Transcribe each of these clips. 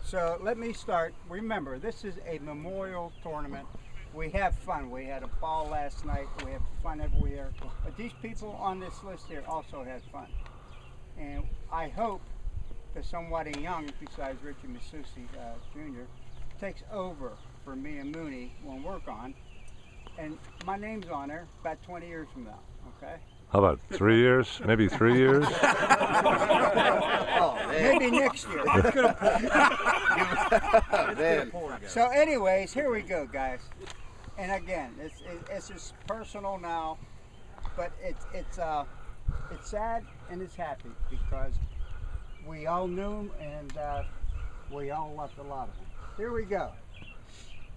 So let me start. Remember, this is a memorial tournament. We have fun. We had a ball last night. We have fun everywhere. But these people on this list here also had fun. And I hope that somebody young, besides Richie Masucci Jr., takes over for me and Mooney when we're gone. And my name's on there about 20 years from now, okay? How about 3 years? Maybe 3 years? Oh, maybe next year. So anyways, here we go, guys. And again, it's just personal now, but it's sad and it's happy because we all knew him and we all loved a lot of him. Here we go.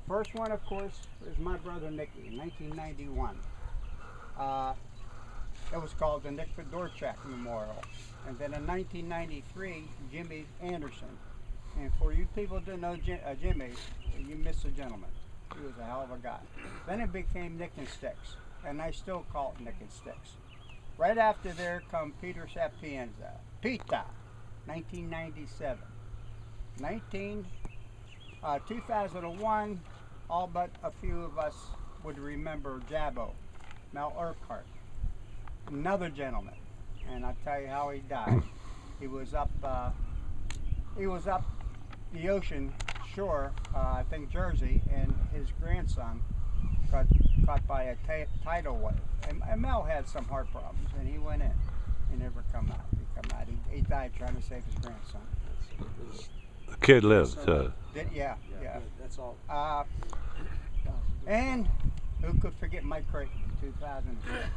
First one, of course, is my brother Nicky in 1991. It was called the Nick Fedorchak Memorial. And then in 1993, Jimmy Anderson. And for you people that don't know Jimmy, you missed a gentleman. He was a hell of a guy. Then it became Nick and Sticks, and I still call it Nick and Sticks. Right after there come Peter Sapienza, Pita, 1997. 2001, all but a few of us would remember Jabbo, Mel Urquhart. Another gentleman, and I'll tell you how he died. He was up the ocean shore, I think Jersey, and his grandson got caught by a tidal wave. And Mel had some heart problems, and he went in. He never come out. He died trying to save his grandson. The kid lived. Yeah. That's all. And who could forget Mike Creighton in 2002?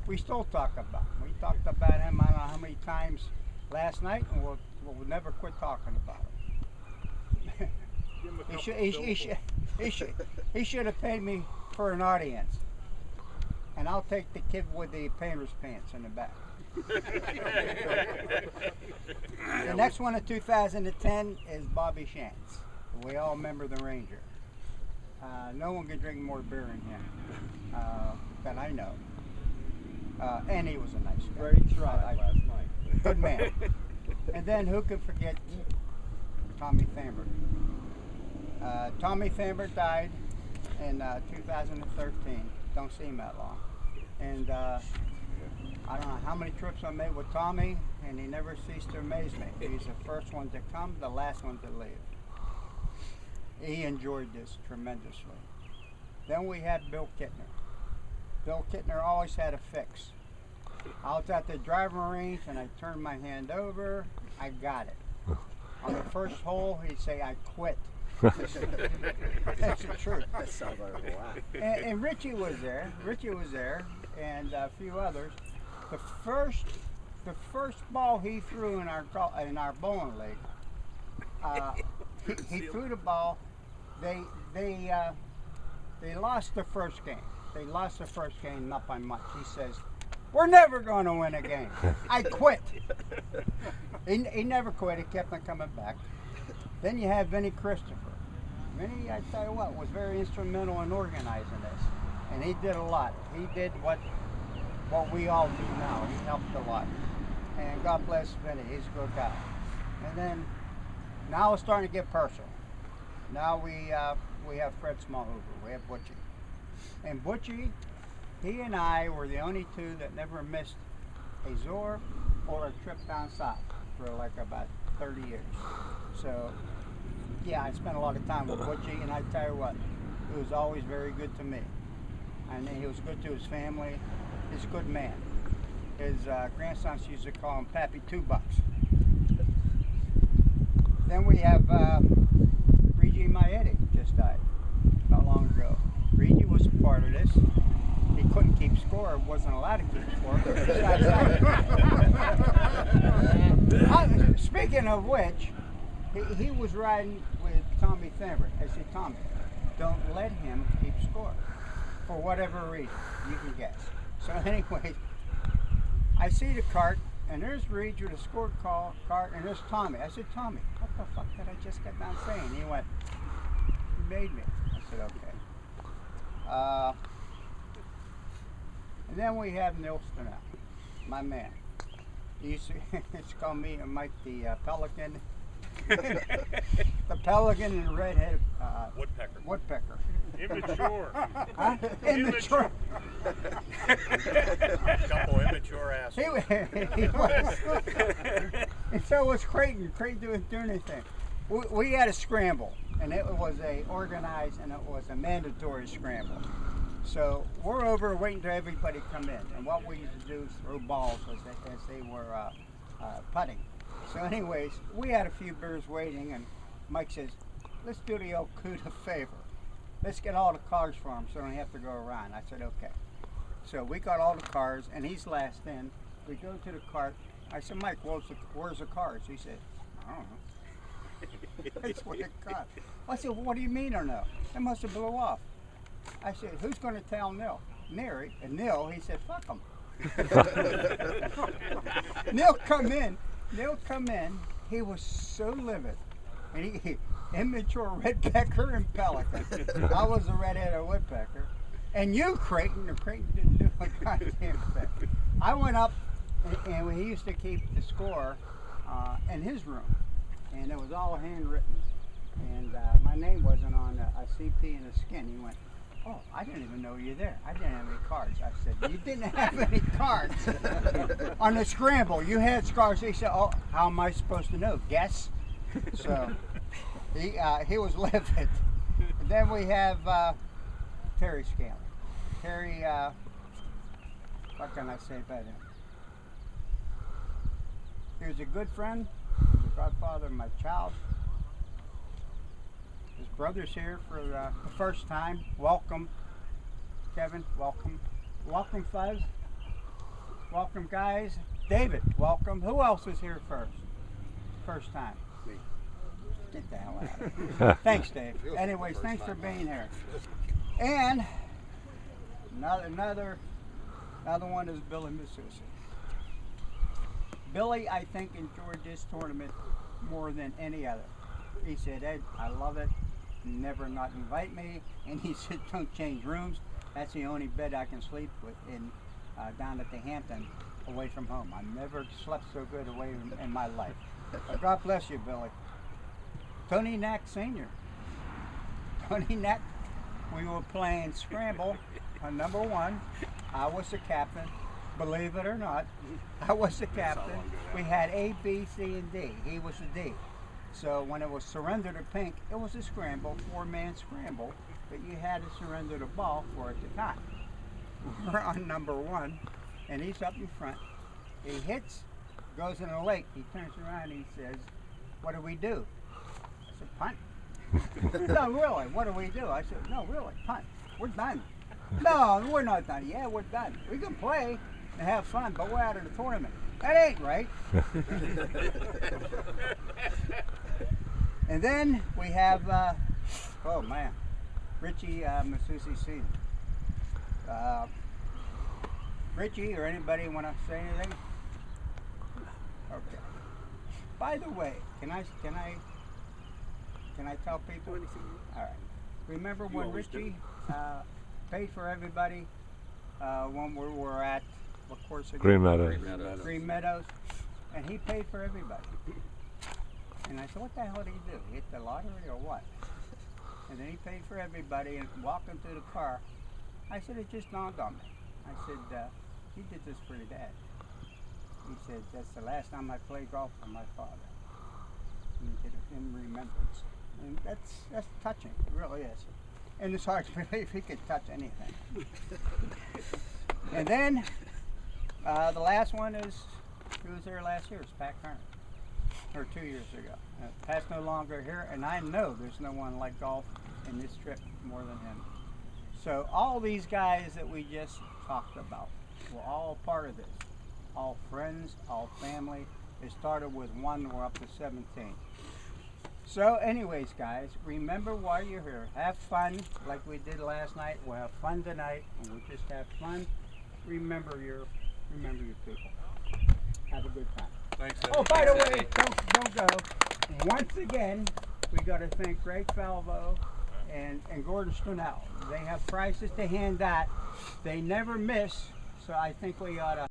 We still talk about him. We talked about him I don't know how many times last night, and we'll never quit talking about him. He should have paid me for an audience, and I'll take the kid with the painter's pants in the back. The next one in 2010 is Bobby Shantz. We all remember the Ranger. No one can drink more beer than him that I know. And he was a nice guy. Great try last night. Good man. And then who could forget Tommy Thambert? Tommy Thambert died in 2013. Don't see him that long. And I don't know how many trips I made with Tommy, and he never ceased to amaze me. He's the first one to come, the last one to leave. He enjoyed this tremendously. Then we had Bill Kittner. Bill Kittner always had a fix. I was at the driving range and I turned my hand over, I got it. On the first hole, he'd say, I quit. That's the truth. That sounds like a laugh. And Richie was there, and a few others. The first ball he threw in our bowling league, he threw the ball. They lost the first game. They lost the first game, not by much. He says, we're never going to win a game. I quit. He never quit. He kept on coming back. Then you have Vinnie Christopher. Vinnie, I tell you what, was very instrumental in organizing this. And he did a lot. He did what we all do now. He helped a lot. And God bless Vinnie. He's a good guy. And then, now it's starting to get personal. Now we have Fred Smallhoover. We have Butchie. And Butchie, he and I were the only two that never missed a Zoar or a trip down south for like about 30 years. So, yeah, I spent a lot of time with Butchie, and I tell you what, he was always very good to me. And he was good to his family. He's a good man. His grandsons used to call him Pappy 2 Bucks. Then we have Rigi Maietti just died not long ago. Rigi was a part of this. He couldn't keep score, wasn't allowed to keep score. Speaking of which, he was riding with Tommy Thambert. I said, Tommy, don't let him keep score. For whatever reason, you can guess. So anyway, I see the cart, and there's Rigi with a scored cart, and there's Tommy. I said, Tommy, what the fuck did I just get down saying? He went, you made me. I said, okay. And then we have Neil Stenell, my man. He used to call me and Mike the Pelican. pelican and a redhead Woodpecker. Immature. Huh? Immature. Couple immature assholes. He was. And so was Creighton. Creighton didn't do anything. We had a scramble, and it was a organized and it was a mandatory scramble. So we're over waiting till everybody come in, and what we used to do is throw balls as they were putting. So anyways, we had a few beers waiting, and Mike says, let's do the old Coot a favor. Let's get all the cars for him so I don't have to go around. I said, okay. So we got all the cars, and he's last in. We go to the cart. I said, Mike, where's the cars? He said, I don't know. That's what it got. I said, well, what do you mean or no? It must have blew off. I said, who's going to tell Neil? Mary. And Neil, he said, fuck him. Neil come in. He was so livid. And he immature redpecker and pelican. I was a redheaded woodpecker. And you, Creighton didn't do a goddamn thing. I went up, and he used to keep the score in his room. And it was all handwritten. And my name wasn't on a CP and a skin. He went, oh, I didn't even know you were there. I didn't have any cards. I said, you didn't have any cards on the scramble. You had scars. He said, oh, how am I supposed to know? Guess? So he was livid. And then we have Terry Scanlon. Terry, what can I say about him? He was a good friend. He was the godfather of my child. His brother's here for the first time. Welcome, Kevin. Welcome. Welcome, Fuzz. Welcome, guys. David, welcome. Who else is here first time? Me. Get the hell out of here. Thanks, Dave. Anyways, thanks for being here. And another one is Billy Masusi. Billy, I think, enjoyed this tournament more than any other. He said, Ed, I love it. Never not invite me. And he said, don't change rooms. That's the only bed I can sleep with down at the Hampton, away from home. I never slept so good away in my life. But God bless you, Billy. Tony Knack Sr. Tony Knack, we were playing Scramble on number 1. I was the captain. Believe it or not, I was the captain. We had A, B, C, and D. He was the D. So when it was surrender to pink, it was a scramble, 4-man scramble, but you had to surrender the ball for it to time. We're on number 1, and he's up in front. He hits, goes in the lake. He turns around and he says, what do we do? I said, punt. No, really, what do we do? I said, no, really, punt. We're done. No, we're not done. Yeah, we're done. We can play and have fun, but we're out of the tournament. That ain't right. And then we have, oh man, Richie Masusi Sr. Richie or anybody want to say anything? Okay. By the way, can I tell people? All right. Remember when Richie paid for everybody when we were at, what course again? Green Meadows. Green Meadows, and he paid for everybody. And I said, what the hell did he do? He hit the lottery or what? And then he paid for everybody and walked them to the car. I said, it just dawned on me. I said, he did this for your dad. He said, that's the last time I played golf for my father. And he did it in remembrance. And that's touching, it really is. And it's hard to believe he could touch anything. And then, the last one is, who was there last year? It's Pat Kern. Or 2 years ago. Pat's no longer here, and I know there's no one like golf in this trip more than him. So all these guys that we just talked about were all part of this. All friends, all family. It started with 1, we're up to 17. So anyways, guys, remember why you're here. Have fun like we did last night. We'll have fun tonight, and we'll just have fun. Remember your people. Have a good time. Thanks, Oh, by the way, don't go. Once again, we got to thank Greg Falvo and Gordon Stonell. They have prizes to hand out. They never miss, so I think we ought to